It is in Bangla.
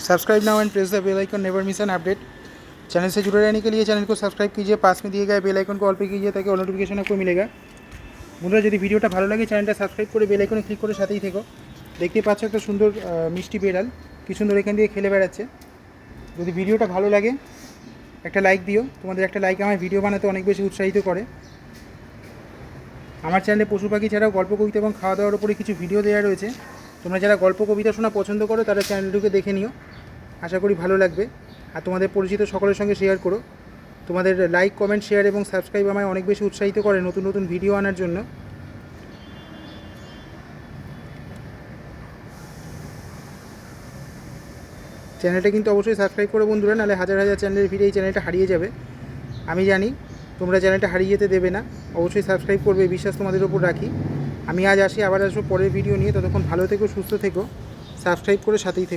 Subscribe now and press the bell icon, never miss an update. Channel से जुड़े रहने के लिए चैनल को सब्सक्राइब कीजिए, पास में दिए गए बेल आइकन को ऑल पे कीजिए ताकि ऑल नोटिफिकेशन आपको मिलेगा। বন্ধুরা যদি ভিডিওটা ভালো লাগে চ্যানেলটা সাবস্ক্রাইব করে বেল আইকনে ক্লিক করে সাথেই থেকো। দেখতে পাচ্ছ একটা সুন্দর মিষ্টি বেড়াল কি সুন্দর এখান দিয়ে খেলে বেড়াচ্ছে। যদি ভিডিওটা ভালো লাগে একটা লাইক দিও, তোমাদের একটা লাইক আমার ভিডিও বানাতে অনেক বেশি উৎসাহিত করে। আমার চ্যানেলে পশু পাখি ছাড়াও গল্প কবিতা এবং খাওয়া দাওয়ার উপরে কিছু ভিডিও দেওয়া রয়েছে। তোমরা যারা গল্প কবিতা শোনা পছন্দ করো তারা চ্যানেলটিকে দেখে নিও, আশা করি ভালো লাগবে। আর তোমাদের পরিচিত সকলের সঙ্গে শেয়ার করো। তোমাদের লাইক, কমেন্ট, শেয়ার এবং সাবস্ক্রাইব আমায় অনেক বেশি উৎসাহিত করে নতুন নতুন ভিডিও আনার জন্য। চ্যানেলটা কিন্তু অবশ্যই সাবস্ক্রাইব করো বন্ধুরা, নাহলে হাজার হাজার চ্যানেলের ভিড়ে এই চ্যানেলটা হারিয়ে যাবে। আমি জানি তোমরা চ্যানেলটা হারিয়ে যেতে দেবে না, অবশ্যই সাবস্ক্রাইব করবে, বিশ্বাস তোমাদের ওপর রাখি। আমি আজ আসি, আবার আসবো পরের ভিডিও নিয়ে। ততক্ষণ ভালো থেকো, সুস্থ থেকো, সাবস্ক্রাইব করে সাথেই থেকো।